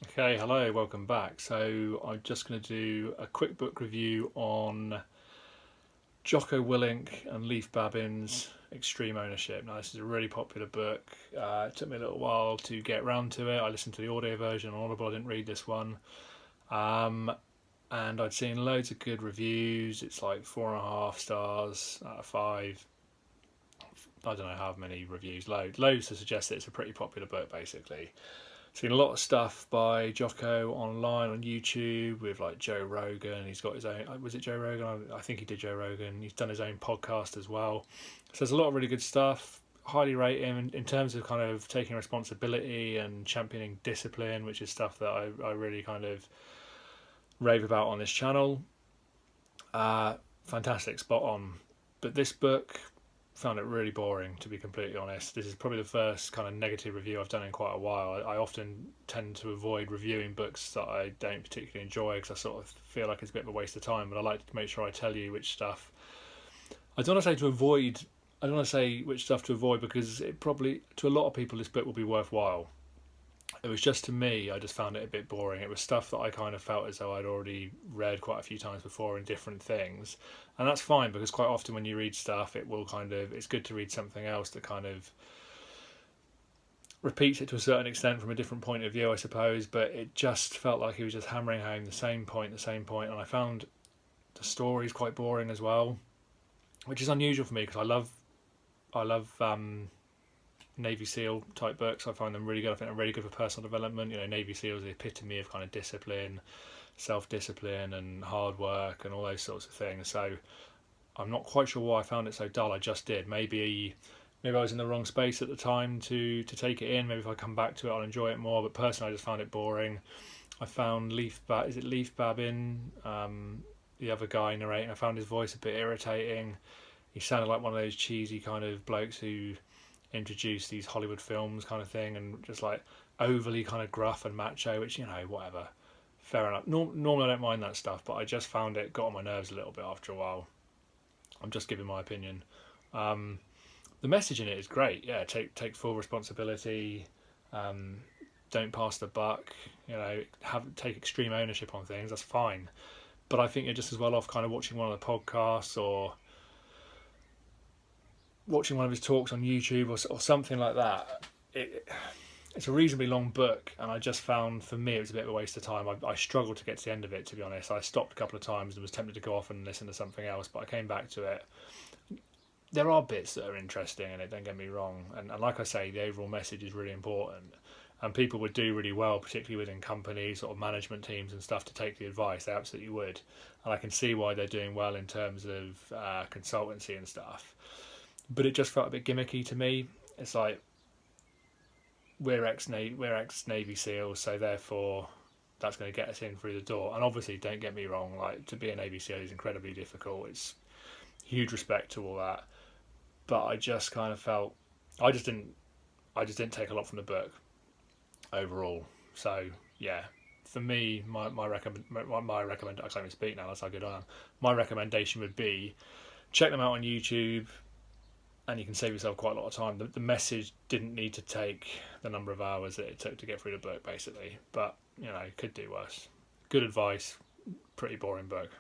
Okay, hello, welcome back. So I'm just going to do a quick book review on Jocko Willink and Leif Babin's Extreme Ownership. Now, this is a really popular book. It took me a little while to get round to it. I listened to the audio version on Audible. I didn't read this one. Um, and I'd seen loads of good reviews. It's like 4.5 stars out of 5. I don't know how many reviews, loads to suggest that it's a pretty popular book, basically. Seen a lot of stuff by Jocko online on YouTube with like Joe Rogan. He's got his own. Was it Joe Rogan? I think he did Joe Rogan. He's done his own podcast as well. So there's a lot of really good stuff. Highly rate him in terms of kind of taking responsibility and championing discipline, which is stuff that I really kind of rave about on this channel. Fantastic, spot on. But this book, found it really boring, to be completely honest. This is probably the first kind of negative review I've done in quite a while. I often tend to avoid reviewing books that I don't particularly enjoy because I sort of feel like it's a bit of a waste of time, but I like to make sure I tell you which stuff. I don't want to say to avoid, I don't want to say which stuff to avoid because it probably, to a lot of people, this book will be worthwhile. It was just, to me, I just found it a bit boring. It was stuff that I kind of felt as though I'd already read quite a few times before in different things. And that's fine because quite often when you read stuff, it will kind of, it's good to read something else that kind of repeats it to a certain extent from a different point of view, I suppose. But it just felt like he was just hammering home the same point. And I found the stories quite boring as well, which is unusual for me because I love Navy SEAL type books. I find them really good. I think they're really good for personal development. You know, Navy SEAL is the epitome of kind of discipline, self-discipline and hard work and all those sorts of things. So I'm not quite sure why I found it so dull. I just did. Maybe I was in the wrong space at the time to take it in. Maybe if I come back to it, I'll enjoy it more. But personally, I just found it boring. I found is it Leif Babin, the other guy narrating. I found his voice a bit irritating. He sounded like one of those cheesy kind of blokes who introduce these Hollywood films kind of thing, and just like overly kind of gruff and macho, which, whatever, fair enough. Normally I don't mind that stuff, but I just found it got on my nerves a little bit after a while. I'm just giving my opinion. The message in it is great. Yeah, take full responsibility. Um, don't pass the buck. Take extreme ownership on things. That's fine. But I think you're just as well off kind of watching one of the podcasts or watching one of his talks on YouTube or something like that. It's a reasonably long book, and I just found, for me, it was a bit of a waste of time. I struggled to get to the end of it, to be honest. I stopped a couple of times and was tempted to go off and listen to something else, but I came back to it. There are bits that are interesting in it, don't get me wrong, and like I say, the overall message is really important, and people would do really well, particularly within companies, sort of management teams and stuff, to take the advice. They absolutely would, and I can see why they're doing well in terms of consultancy and stuff. But it just felt a bit gimmicky to me. It's like, we're ex Navy SEALs, so therefore that's going to get us in through the door. And obviously, don't get me wrong, like, to be a Navy SEAL is incredibly difficult. It's huge respect to all that, but I just kind of felt I just didn't take a lot from the book overall. So yeah, for me, my recommend I can't even speak now. That's how good I am. My recommendation would be check them out on YouTube, and you can save yourself quite a lot of time. The message didn't need to take the number of hours that it took to get through the book, basically. But, could do worse. Good advice, pretty boring book.